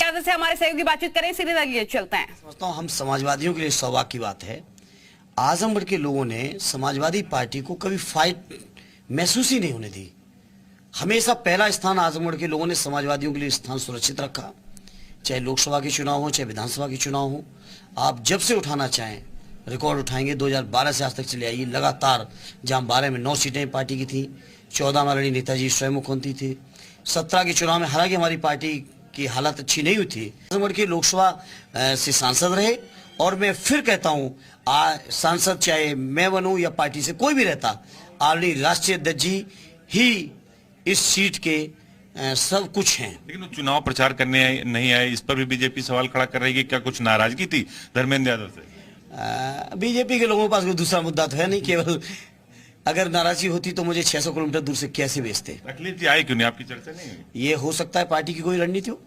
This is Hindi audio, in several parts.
गाजियाबाद से हमारे सहयोगी बातचीत करें, सीधे लगे चलते हैं। समझता हूँ हम समाजवादियों के लिए सौभाग्य की बात है, आजमगढ़ के लोगों ने समाजवादी पार्टी को कभी फाइट महसूस ही नहीं होने दी। हमेशा पहला स्थान आजमगढ़ के लोगों ने समाजवादियों के लिए स्थान सुरक्षित रखा, चाहे लोकसभा के चुनाव हो चाहे विधानसभा के चुनाव हो। आप जब से उठाना चाहें रिकॉर्ड उठाएंगे, 2012 से आज तक चले आइए लगातार, जहां 12 में 9 सीटें पार्टी की थी, 14 में लड़ी नेताजी स्वयं मुख्यमंत्री थे, 17 के चुनाव में हालांकि हमारी पार्टी की हालत अच्छी नहीं हुई थी, आजमगढ़ के लोकसभा से सांसद रहे। और मैं फिर कहता हूँ, सांसद चाहे मैं बनूं या पार्टी से कोई भी रहता, ऑलरेडी राष्ट्रीय अध्यक्ष जी ही इस सीट के सब कुछ हैं। लेकिन वो चुनाव प्रचार करने नहीं आए, इस पर भी बीजेपी सवाल खड़ा कर रही है कि क्या कुछ नाराजगी थी धर्मेंद्र यादव से? बीजेपी के लोगों के पास कोई दूसरा मुद्दा तो है नहीं, केवल अगर नाराजगी होती तो मुझे 600 किलोमीटर दूर से कैसे भेजते। अखिलेश जी आए क्यों नहीं, आपकी चर्चा नहीं हुई? ये हो सकता है पार्टी की कोई रणनीति हो,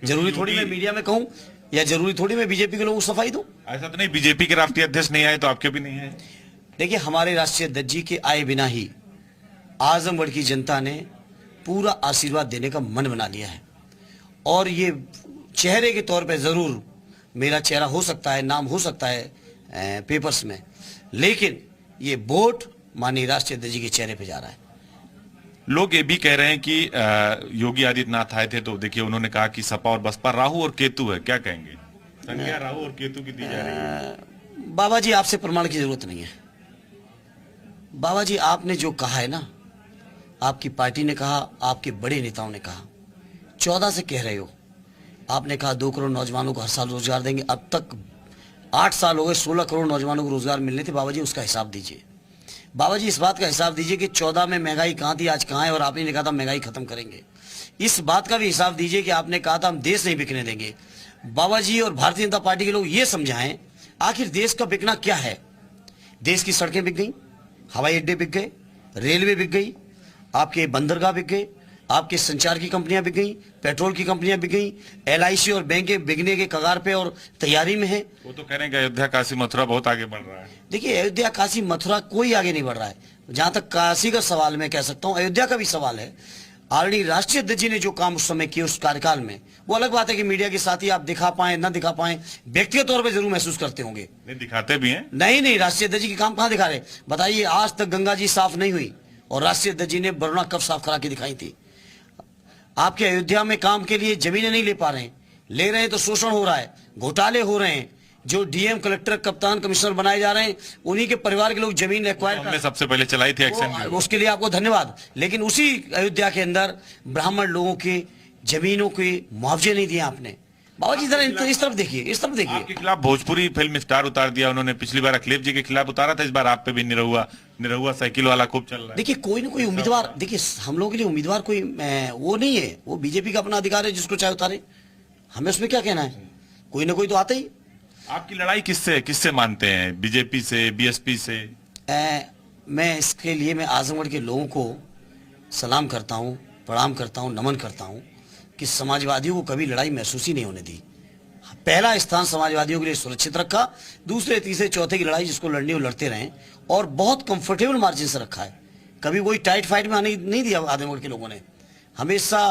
जरूरी थोड़ी मैं मीडिया में कहूं या जरूरी थोड़ी मैं बीजेपी के लोगों को सफाई दूं। ऐसा तो नहीं बीजेपी के राष्ट्रीय अध्यक्ष नहीं आए तो आपके भी नहीं है? देखिए, हमारे राष्ट्रीय अध्यक्ष जी के आए बिना ही आजमगढ़ की जनता ने पूरा आशीर्वाद देने का मन बना लिया है। और ये चेहरे के तौर पे जरूर मेरा चेहरा हो सकता है, नाम हो सकता है पेपर्स में, लेकिन ये वोट माननीय राष्ट्रीय अध्यक्ष जी के चेहरे पे जा रहा है। लोग ये भी कह रहे हैं कि योगी आदित्यनाथ आए थे तो देखिए उन्होंने कहा कि सपा और बसपा राहु और केतु है, क्या कहेंगे? संज्ञा राहु और केतु की दी जा रही है। बाबा जी, आपसे प्रमाण की जरूरत नहीं है। बाबा जी, आपने जो कहा है ना, आपकी पार्टी ने कहा, आपके बड़े नेताओं ने कहा, 14 से कह रहे हो। आपने कहा 2 करोड़ नौजवानों को हर साल रोजगार देंगे, अब तक 8 साल हो गए, 16 करोड़ नौजवानों को रोजगार मिलने थे। बाबा जी, उसका हिसाब दीजिए। बाबा जी, इस बात का हिसाब दीजिए कि 14 में महंगाई कहाँ थी, आज कहाँ है, और आपने कहा था महंगाई खत्म करेंगे। इस बात का भी हिसाब दीजिए कि आपने कहा था हम देश नहीं बिकने देंगे। बाबा जी और भारतीय जनता पार्टी के लोग ये समझाएं, आखिर देश का बिकना क्या है। देश की सड़कें बिक गई, हवाई अड्डे बिक गए, रेलवे बिक गई, आपके बंदरगाह बिक गए, आपके संचार की कंपनियां बिक गई, पेट्रोल की कंपनियां बिक गई, LIC और बैंक बिकने के कगार पे और तैयारी में है। वो तो कह रहे हैं कि अयोध्या काशी मथुरा बहुत आगे बढ़ रहा है। देखिए, अयोध्या काशी मथुरा कोई आगे नहीं बढ़ रहा है। जहां तक काशी का सवाल मैं कह सकता हूं, अयोध्या का भी सवाल है। ऑलरेडी राष्ट्रीय अध्यक्ष जी ने जो काम उस समय किए उस कार्यकाल में, वो अलग बात है कि मीडिया के साथ ही आप दिखा पाए ना दिखा पाए, व्यक्तिगत तौर पर जरूर महसूस करते होंगे। नहीं, दिखाते भी हैं। नहीं, राष्ट्रीय अध्यक्ष जी के काम कहां दिखा रहे? बताइए, आज तक गंगा जी साफ नहीं हुई और राष्ट्रीय अध्यक्ष जी ने वरुणा कब साफ करा के दिखाई थी। आपके अयोध्या में काम के लिए जमीनें नहीं ले पा रहे हैं, ले रहे हैं तो शोषण हो रहा है, घोटाले हो रहे हैं। जो DM, कलेक्टर, कप्तान, कमिश्नर बनाए जा रहे हैं, उन्हीं के परिवार के लोग जमीन एक्वायर हमने सबसे पहले चलाई थी एक्शन, उसके लिए आपको धन्यवाद। लेकिन उसी अयोध्या के अंदर ब्राह्मण लोगों के जमीनों के मुआवजे नहीं दिए आपने। बाबा जी, जरा इस तरफ देखिए, इस तरफ देखिए। आपके खिलाफ भोजपुरी फिल्म स्टार उतार दिया उन्होंने, पिछली बार अखिलेश जी के खिलाफ उतारा था, इस बार आप पे भी निरहुआ साइकिल वाला खूब चल रहा है। देखिए, कोई ना कोई उम्मीदवार, देखिए हम लोगों के लिए उम्मीदवार कोई वो नहीं है, वो बीजेपी का अपना अधिकार है, जिसको चाहे उतारे, हमें उसमें क्या कहना है। कोई ना कोई तो आता ही। आपकी लड़ाई किससे मानते हैं, बीजेपी से, BSP से? मैं इसके लिए मैं आजमगढ़ के लोगों को सलाम करता हूँ, प्रणाम करता हूँ, नमन करता हूँ कि समाजवादियों को कभी लड़ाई महसूस ही नहीं होने दी। पहला स्थान समाजवादियों के लिए सुरक्षित रखा, दूसरे तीसरे चौथे की लड़ाई जिसको लड़नी हो लड़ते रहें, और बहुत कंफर्टेबल मार्जिन से रखा है। कभी कोई टाइट फाइट में आने नहीं दिया आजमगढ़ के लोगों ने। हमेशा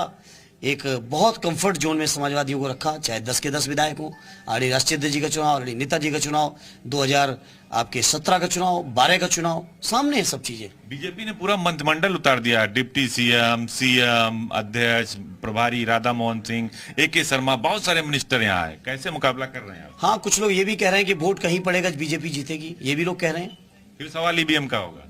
एक बहुत कंफर्ट जोन में समाजवादियों को रखा, चाहे 10 के 10 विधायक हों। ऑलरेडी राष्ट्रीय अध्यक्ष जी का चुनाव, ऑलरेडी नेताजी का चुनाव, 2017 का चुनाव, 12 का चुनाव, सामने है सब चीजें। बीजेपी ने पूरा मंत्रिमंडल उतार दिया, डिप्टी CM, अध्यक्ष, प्रभारी राधा मोहन सिंह, AK शर्मा, बहुत सारे मिनिस्टर यहाँ आए। कैसे मुकाबला कर रहे हैं आप? हाँ, कुछ लोग ये भी कह रहे हैं कि वोट कहीं पड़ेगा बीजेपी जीतेगी, ये भी लोग कह रहे हैं। फिर सवाल EVM का होगा,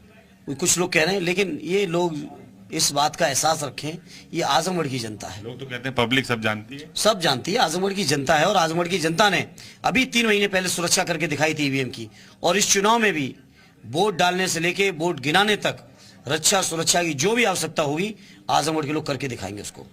कुछ लोग कह रहे हैं, लेकिन ये लोग इस बात का एहसास रखें, ये आजमगढ़ की जनता है। लोग तो कहते हैं पब्लिक सब जानती है, सब जानती है, आजमगढ़ की जनता है। और आजमगढ़ की जनता ने अभी 3 महीने पहले सुरक्षा करके दिखाई थी EVM की, और इस चुनाव में भी वोट डालने से लेके वोट गिनाने तक रक्षा सुरक्षा की जो भी आवश्यकता होगी, आजमगढ़ के लोग करके दिखाएंगे उसको।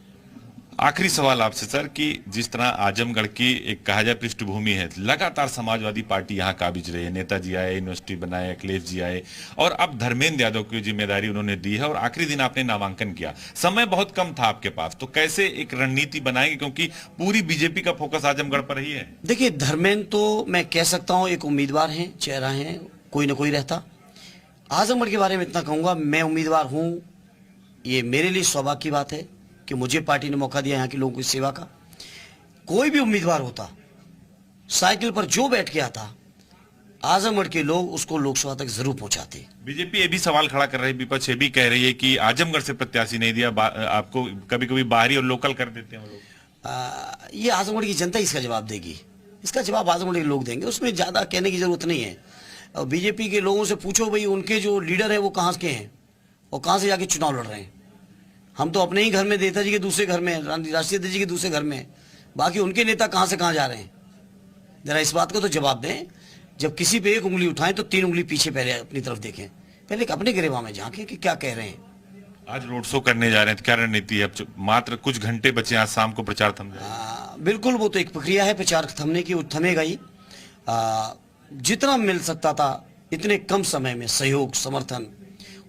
आखिरी सवाल आपसे सर, कि जिस तरह आजमगढ़ की एक कहा जाए पृष्ठभूमि है, लगातार समाजवादी पार्टी यहाँ काबिज रही है, नेताजी आए, यूनिवर्सिटी बनाए, अखिलेश जी आए, और अब धर्मेंद्र यादव की जिम्मेदारी उन्होंने दी है, और आखिरी दिन आपने नामांकन किया, समय बहुत कम था आपके पास, तो कैसे एक रणनीति बनाएंगे, क्योंकि पूरी बीजेपी का फोकस आजमगढ़ पर ही है? देखिए, धर्मेंद्र तो मैं कह सकता हूँ एक उम्मीदवार है, चेहरा है, कोई ना कोई रहता। आजमगढ़ के बारे में इतना कहूंगा, मैं उम्मीदवार हूँ, ये मेरे लिए सौभाग्य की बात है कि मुझे पार्टी ने मौका दिया यहाँ के लोगों की सेवा का। कोई भी उम्मीदवार होता, साइकिल पर जो बैठ के आता, आजमगढ़ के लोग उसको लोकसभा तक जरूर पहुंचाते। बीजेपी ये भी सवाल खड़ा कर रही है, विपक्ष ये भी कह रही है कि आजमगढ़ से प्रत्याशी नहीं दिया, आपको कभी कभी बाहरी और लोकल कर देते हैं वो लोग। ये आजमगढ़ की जनता इसका जवाब देगी, इसका जवाब आजमगढ़ के लोग देंगे, उसमें ज्यादा कहने की जरूरत नहीं है। और बीजेपी के लोगों से पूछो भाई उनके जो लीडर है वो कहाँ के हैं और कहाँ से जाके चुनाव लड़ रहे हैं। हम तो अपने ही घर में, नेताजी के दूसरे घर में, राष्ट्रीय अध्यक्ष जी के दूसरे घर में, बाकी उनके नेता कहाँ से कहाँ जा रहे हैं। जरा इस बात को तो जवाब दें। जब किसी पे एक उंगली उठाएं तो 3 उंगली पीछे पहले अपनी तरफ देखें, पहले अपने गिरेबान में झांकें कि क्या कह रहे हैं। आज रोड शो करने जा रहे हैं, क्या रणनीति है? अब मात्र कुछ घंटे बचे, आज शाम को प्रचार थम जाएगा। बिल्कुल, वो तो एक प्रक्रिया है प्रचार थमने की, वो थमेगा ही। जितना मिल सकता था इतने कम समय में सहयोग, समर्थन,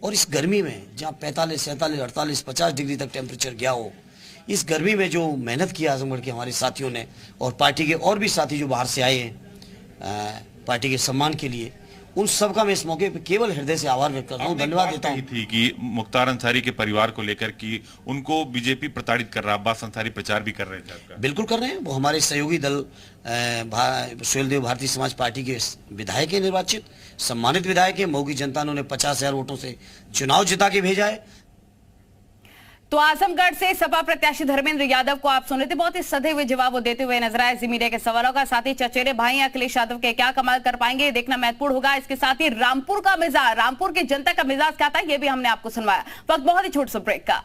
और इस गर्मी में जहाँ 45, 47, 48, 50 डिग्री तक टेम्परेचर गया हो, इस गर्मी में जो मेहनत की आजमगढ़ के हमारे साथियों ने और पार्टी के और भी साथी जो बाहर से आए हैं पार्टी के सम्मान के लिए, उन सब का मैं इस मौके पे केवल हृदय से आभार व्यक्त करता हूँ, धन्यवाद देता हूँ। थी कि मुख्तार अंसारी के परिवार को लेकर कि उनको बीजेपी प्रताड़ित कर रहा, अब्बास अंसारी प्रचार भी कर रहे थे आपका। बिल्कुल कर रहे हैं, वो हमारे सहयोगी दल सुहेलदेव भारतीय समाज पार्टी के विधायक है, निर्वाचित सम्मानित विधायक है। मऊ की जनता ने उन्हें 50,000 वोटों से चुनाव जिता के भेजा है। तो आजमगढ़ से सपा प्रत्याशी धर्मेंद्र यादव को आप सुने थे, बहुत ही सधे हुए जवाब वो देते हुए नजर आए जी मीडिया के सवालों का। साथ ही चचेरे भाई अखिलेश यादव के क्या कमाल कर पाएंगे देखना महत्वपूर्ण होगा। इसके साथ ही रामपुर का मिजाज, रामपुर की जनता का मिजाज क्या था, ये भी हमने आपको सुनवाया। वक्त बहुत ही छोटे से ब्रेक का।